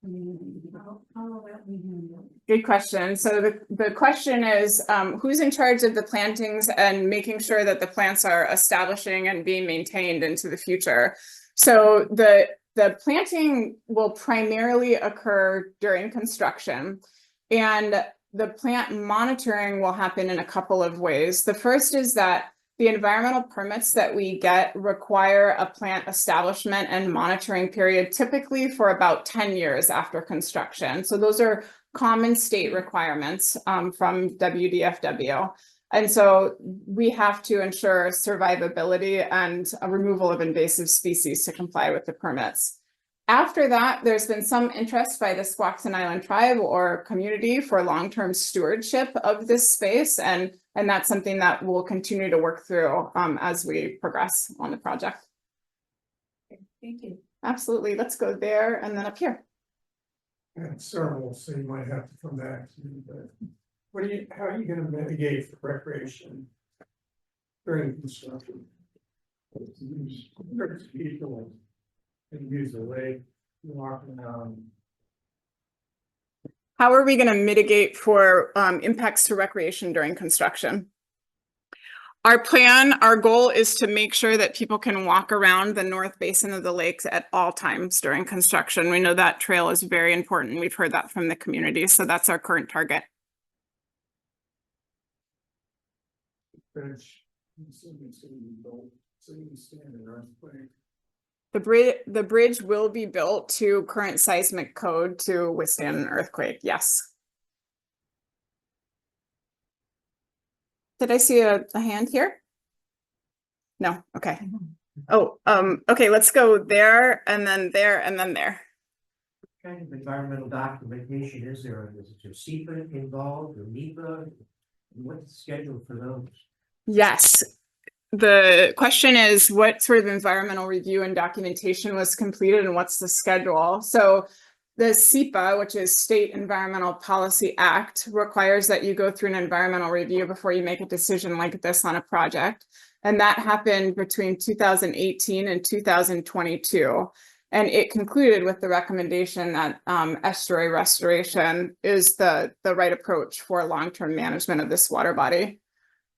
I mean, how will that be handled? Good question. So the question is, who's in charge of the plantings and making sure that the plants are establishing and being maintained into the future? So the planting will primarily occur during construction, and the plant monitoring will happen in a couple of ways. The first is that the environmental permits that we get require a plant establishment and monitoring period, typically for about 10 years after construction. So those are common state requirements from WDFW. And so we have to ensure survivability and a removal of invasive species to comply with the permits. After that, there's been some interest by the Squaxin Island tribe or community for long-term stewardship of this space, and that's something that we'll continue to work through as we progress on the project. Thank you. Absolutely. Let's go there and then up here. And several, so you might have to come back to, but how are you gonna mitigate for recreation during construction? There's people can use the lake, walking around. How are we going to mitigate for impacts to recreation during construction? Our goal is to make sure that people can walk around the north basin of the lakes at all times during construction. We know that trail is very important. We've heard that from the community, so that's our current target. Bridge, so you can stand in earthquake. The bridge will be built to current seismic code to withstand an earthquake, yes. Did I see a hand here? No, okay. Oh, okay, let's go there and then there and then there. What kind of environmental documentation is there? Is there SEPA involved or NEPA? What's the schedule for those? Yes. The question is, what sort of environmental review and documentation was completed and what's the schedule? So the SEPA, which is State Environmental Policy Act, requires that you go through an environmental review before you make a decision like this on a project. And that happened between 2018 and 2022. And it concluded with the recommendation that estuary restoration is the right approach for long-term management of this water body.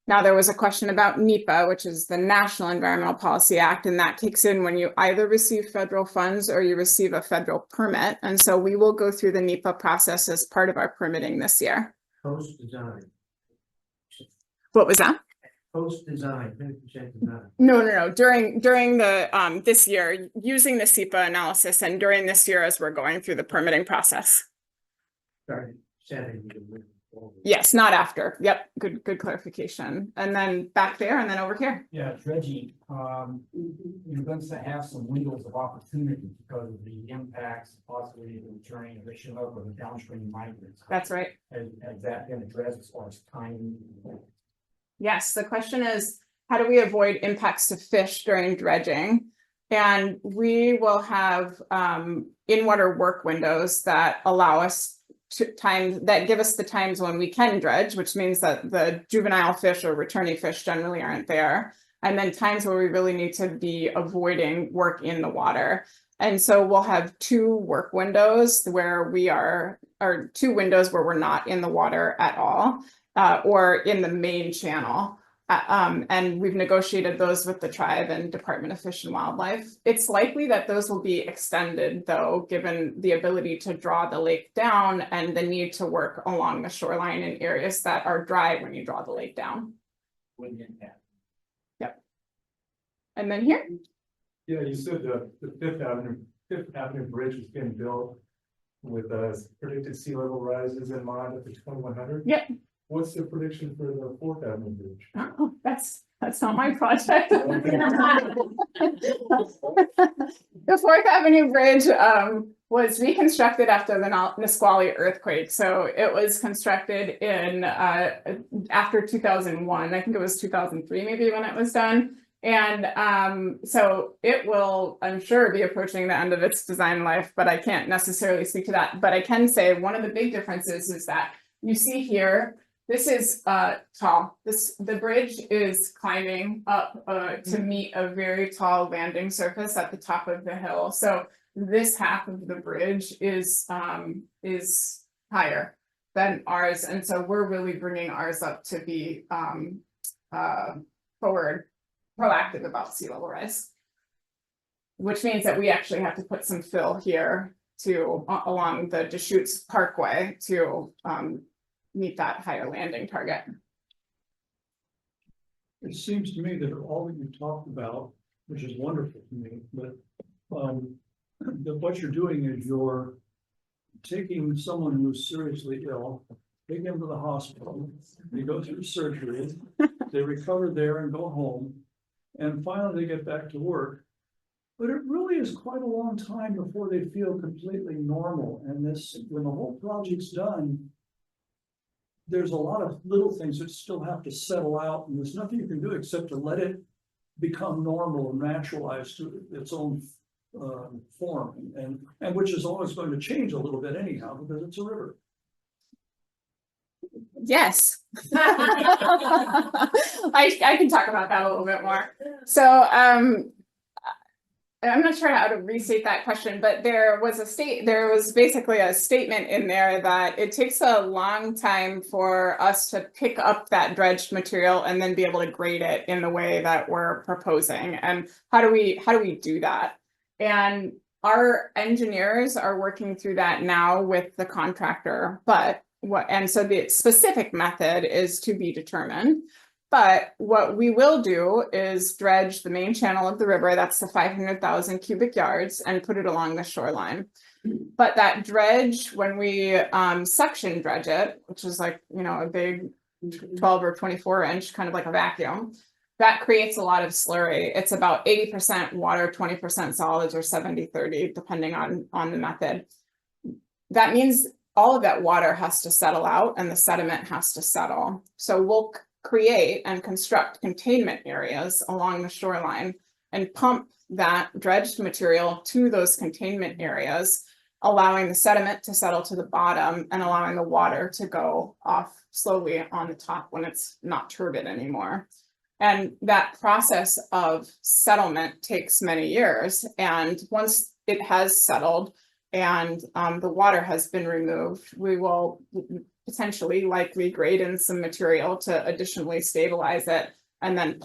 Now, there was a question about NEPA, which is the National Environmental Policy Act, and that kicks in when you either receive federal funds or you receive a federal permit. And so we will go through the NEPA process as part of our permitting this year. Post-design. What was that? Post-design, 100% design. No. During the this year, using the SEPA analysis, and during this year as we're going through the permitting process. Started setting the moving forward. Yes, not after. Yep, good clarification. And then back there and then over here. Yeah, dredging, you're going to have some windows of opportunity because of the impacts, possibly the returning of the Chinook or the downstream migrants. That's right. Has that been addressed as far as timing? Yes, the question is, how do we avoid impacts to fish during dredging? And we will have in-water work windows that allow us that give us the times when we can dredge, which means that the juvenile fish or returning fish generally aren't there. And then times where we really need to be avoiding work in the water. And so we'll have two work windows where or two windows where we're not in the water at all, or in the main channel. And we've negotiated those with the tribe and Department of Fish and Wildlife. It's likely that those will be extended, though, given the ability to draw the lake down and the need to work along the shoreline in areas that are dry when you draw the lake down. Wouldn't impact. Yep. And then here. Yeah, you said the Fifth Avenue Bridge was being built. with predicted sea level rises in mind at the 2100. Yep. What's the prediction for the Fourth Avenue Bridge? Oh, that's not my project. The Fourth Avenue Bridge was reconstructed after the Nisqually earthquake. So it was constructed in after 2001. I think it was 2003 maybe when it was done. And so it will, I'm sure, be approaching the end of its design life, but I can't necessarily speak to that. But I can say one of the big differences is that you see here, this is tall. The bridge is climbing up to meet a very tall landing surface at the top of the hill. So this half of the bridge is higher than ours, and so we're really bringing ours up to be proactive about sea level rise, which means that we actually have to put some fill here to along the Deschutes Parkway to meet that higher landing target. It seems to me that all that you talked about, which is wonderful to me, but that what you're doing is you're taking someone who's seriously ill, take them to the hospital, they go through surgery, they recover there and go home, and finally they get back to work. But it really is quite a long time before they feel completely normal. And this, when the whole project's done, there's a lot of little things that still have to settle out, and there's nothing you can do except to let it become normal and naturalize to its own form, and which is always going to change a little bit anyhow, because it's a river. Yes. I can talk about that a little bit more. So I'm not sure how to restate that question, but there was basically a statement in there that it takes a long time for us to pick up that dredged material and then be able to grade it in the way that we're proposing. And how do we do that? And our engineers are working through that now with the contractor, and so the specific method is to be determined. But what we will do is dredge the main channel of the river, that's the 500,000 cubic yards, and put it along the shoreline. But that dredge, when we suction dredge it, which is like, a big 12 or 24 inch, kind of like a vacuum, that creates a lot of slurry. It's about 80% water, 20% solids, or 70-30, depending on the method. That means all of that water has to settle out and the sediment has to settle. So we'll create and construct containment areas along the shoreline and pump that dredged material to those containment areas, allowing the sediment to settle to the bottom and allowing the water to go off slowly on the top when it's not turbid anymore. And that process of settlement takes many years. And once it has settled and the water has been removed, we will potentially likely grade in some material to additionally stabilize it, and then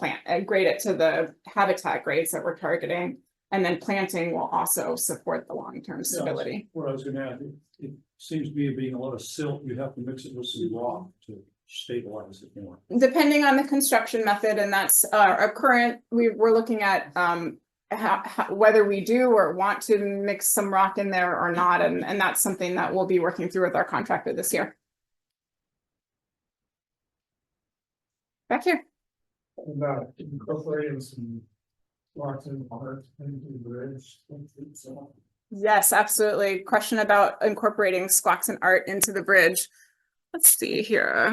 grade it to the habitat grades that we're targeting. And then planting will also support the long-term stability. What I was going to add, it seems to be being a lot of silt. You have to mix it with some rock to stabilize it more. Depending on the construction method, and that's our current, we're looking at whether we do or want to mix some rock in there or not, and that's something that we'll be working through with our contractor this year. Back here. About incorporating some rocks and water into the bridge. Yes, absolutely. Question about incorporating squawks and art into the bridge. Let's see here.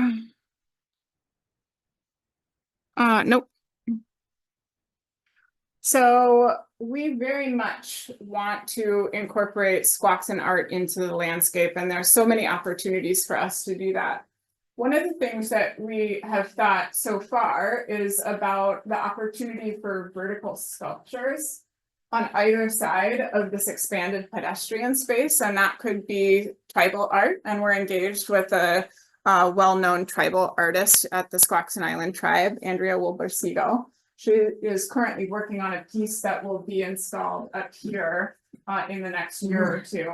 Nope. So we very much want to incorporate squawks and art into the landscape, and there's so many opportunities for us to do that. One of the things that we have thought so far is about the opportunity for vertical sculptures on either side of this expanded pedestrian space, and that could be tribal art, and we're engaged with a well-known tribal artist at the Squaxin Island tribe, Andrea Wilbersigo. She is currently working on a piece that will be installed up here in the next year or two.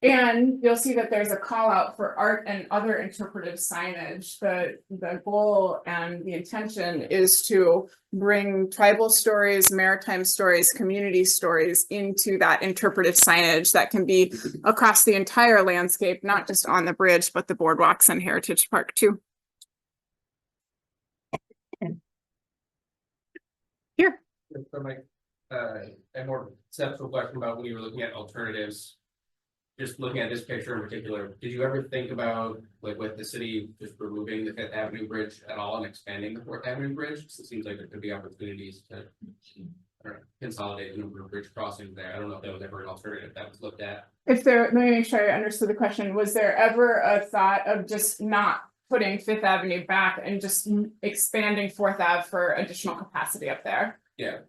And you'll see that there's a call out for art and other interpretive signage. The goal and the intention is to bring tribal stories, maritime stories, community stories into that interpretive signage that can be across the entire landscape, not just on the bridge, but the boardwalks and Heritage Park too. Here. For my, a more conceptual question about when you were looking at alternatives. Just looking at this picture in particular, did you ever think about, like, with the city just removing the Fifth Avenue Bridge at all and expanding the Fourth Avenue Bridge? Because it seems like there could be opportunities to consolidate the number of bridge crossings there. I don't know if that was ever an alternative that was looked at. Let me make sure I understood the question. Was there ever a thought of just not putting Fifth Avenue back and just expanding Fourth Ave for additional capacity up there? Yeah.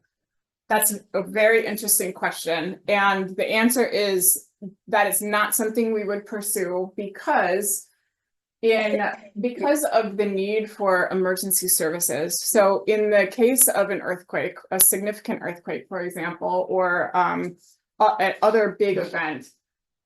That's a very interesting question. And the answer is that is not something we would pursue because of the need for emergency services. So in the case of an earthquake, a significant earthquake, for example, or other big event,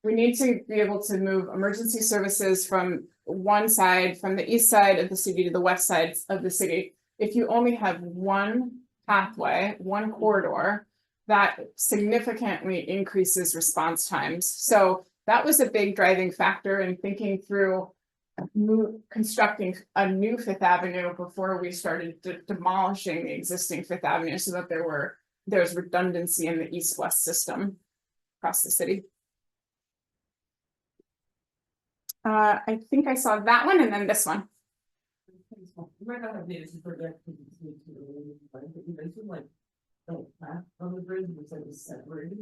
we need to be able to move emergency services from one side, from the east side of the city to the west side of the city. If you only have one pathway, one corridor, that significantly increases response times. So that was a big driving factor in thinking through constructing a new Fifth Avenue before we started demolishing the existing Fifth Avenue, so that there's redundancy in the east-west system across the city. I think I saw that one and then this one. You might not have made a project but you mentioned like path on the bridge, which like is separated.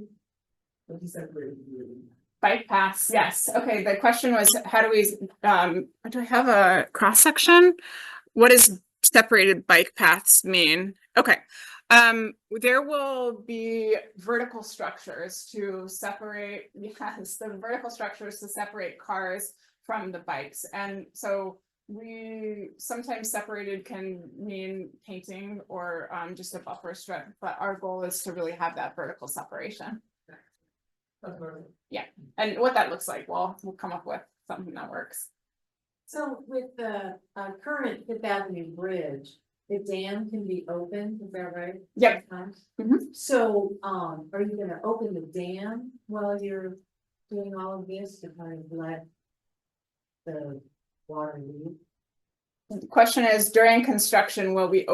But you separated really. Bike paths, yes. Okay, the question was, how do we, do I have a cross section? What does separated bike paths mean? Okay. There will be vertical structures to separate, yes, the vertical structures to separate cars from the bikes. And so we sometimes separated can mean painting or just a buffer strip, but our goal is to really have that vertical separation. Yeah, and what that looks like, well, we'll come up with something that works. So with the current Fifth Avenue Bridge, the dam can be open, is that right? Yep. So are you gonna open the dam while you're doing all of this to kind of let the water leave? The question is, during construction, will we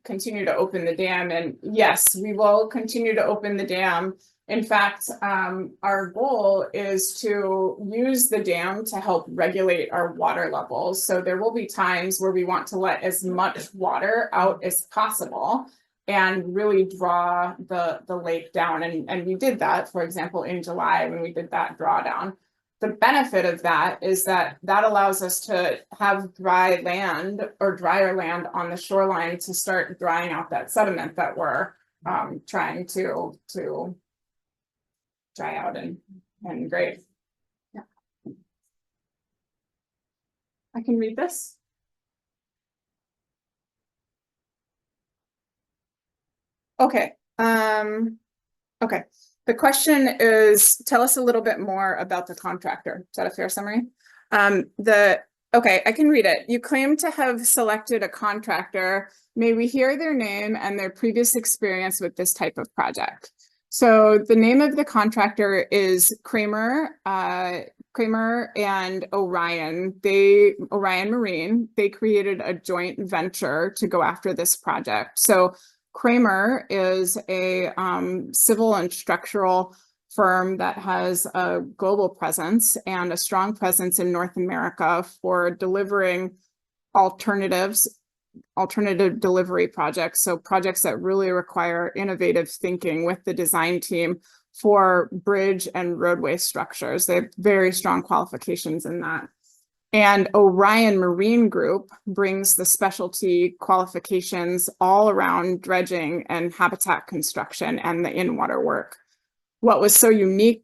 continue to open the dam? And yes, we will continue to open the dam. In fact, our goal is to use the dam to help regulate our water levels. So there will be times where we want to let as much water out as possible and really draw the lake down. And we did that, for example, in July when we did that drawdown. The benefit of that is that allows us to have dry land or drier land on the shoreline to start drying out that sediment that we're trying to dry out and grade. Yeah. I can read this. Okay. Okay. The question is, tell us a little bit more about the contractor. Is that a fair summary? Okay, I can read it. You claim to have selected a contractor. May we hear their name and their previous experience with this type of project? So the name of the contractor is Kramer and Orion. Orion Marine, they created a joint venture to go after this project. So Kramer is a civil and structural firm that has a global presence and a strong presence in North America for delivering alternative delivery projects. So projects that really require innovative thinking with the design team for bridge and roadway structures. They have very strong qualifications in that. And Orion Marine Group brings the specialty qualifications all around dredging and habitat construction and the in-water work. What is so unique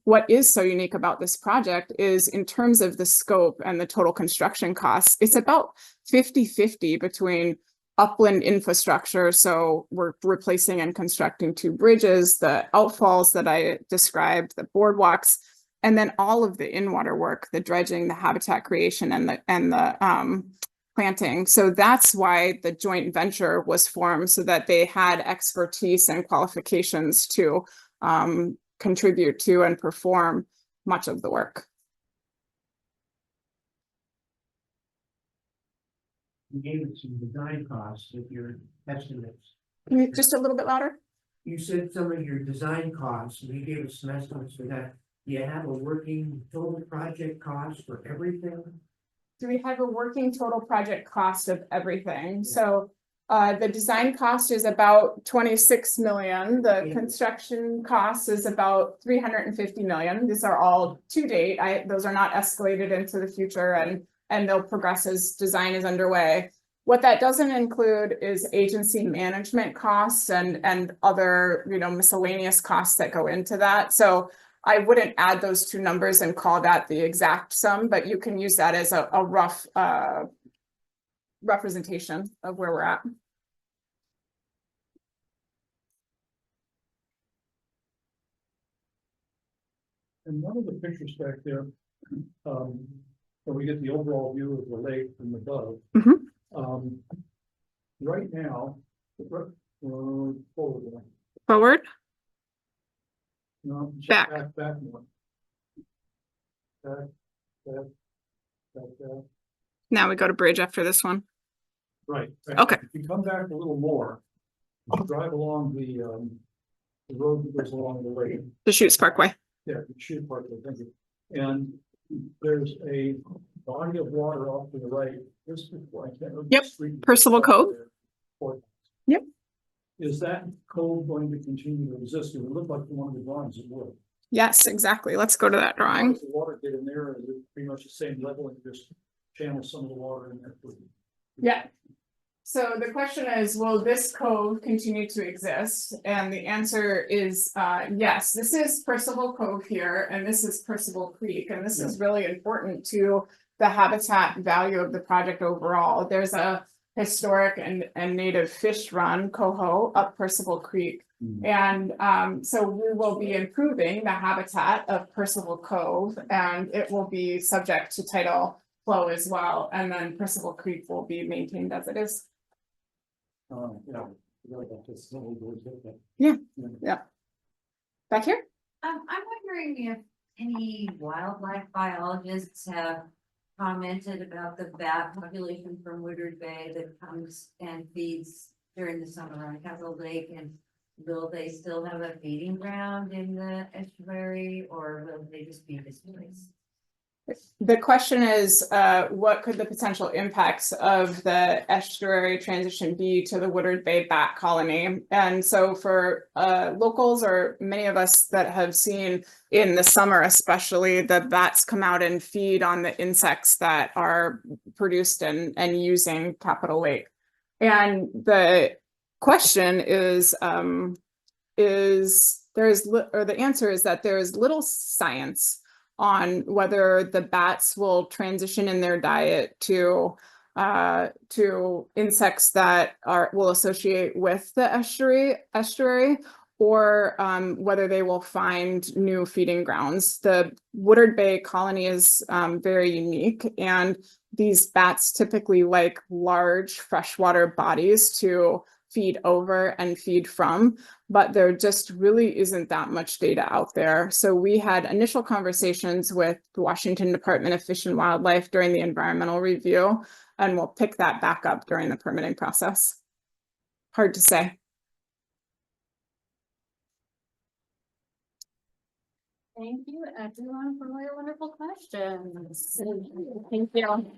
about this project is in terms of the scope and the total construction costs, it's about 50-50 between upland infrastructure. So we're replacing and constructing 2 bridges, the outfalls that I described, the boardwalks, And then all of the in-water work, the dredging, the habitat creation, and the planting. So that's why the joint venture was formed, so that they had expertise and qualifications to contribute to and perform much of the work. You gave us some design costs with your estimates. Can you just a little bit louder? You said some of your design costs, and you gave us some estimates for that. Do you have a working total project cost for everything? Do we have a working total project cost of everything? So the design cost is about 26 million. The Yeah. construction cost is about 350 million. These are all to date. Those are not escalated into the future, and they'll progress as design is underway. What that doesn't include is agency management costs and other, miscellaneous costs that go into that. So I wouldn't add those two numbers and call that the exact sum, but you can use that as a rough representation of where we're at. And one of the pictures back there, where we get the overall view of the lake from above. Right now, forward. Forward. No, just Back. back more. Back. Now we go to bridge after this one. Right. Okay. If you come back a little more, you drive along the road that goes along the lake. Deschutes Parkway. Yeah, the shoot part, thank you. And there's a body of water off to the right. This is, I can't remember. Yep, the street. Percival Cove. Yep. Is that cove going to continue to exist? It would look like one of the drawings it would. Yes, exactly. Let's go to that How drawing. does the water get in there? Is it pretty much the same level and just channel some of the water in there? Yeah. So the question is, will this cove continue to exist? And the answer is yes. This is Percival Cove here, and this is Percival Creek, and this is really important to the habitat value of the project overall. There's a historic and native fish run, coho, up Percival Creek. And so we will be improving the habitat of Percival Cove, and it will be subject to tidal flow as well. And then Percival Creek will be maintained as it is. Yeah. Back here? I'm wondering if any wildlife biologists have commented about the bat population from Woodard Bay that comes and feeds during the summer on Castle Lake, and will they still have a feeding ground in the estuary, or will they just be displaced? The question is, what could the potential impacts of the estuary transition be to the Woodard Bay bat colony? And so for locals, or many of us that have seen in the summer, especially, the bats come out and feed on the insects that are produced and using Capitol Lake. And the question is the answer is that there is little science on whether the bats will transition in their diet to insects that will associate with the estuary, or whether they will find new feeding grounds. The Woodard Bay colony is very unique, and these bats typically like large freshwater bodies to feed over and feed from, but there just really isn't that much data out there. So we had initial conversations with the Washington Department of Fish and Wildlife during the environmental review, and we'll pick that back up during the permitting process. Hard to say. Thank you, everyone, for your wonderful questions. Thank you.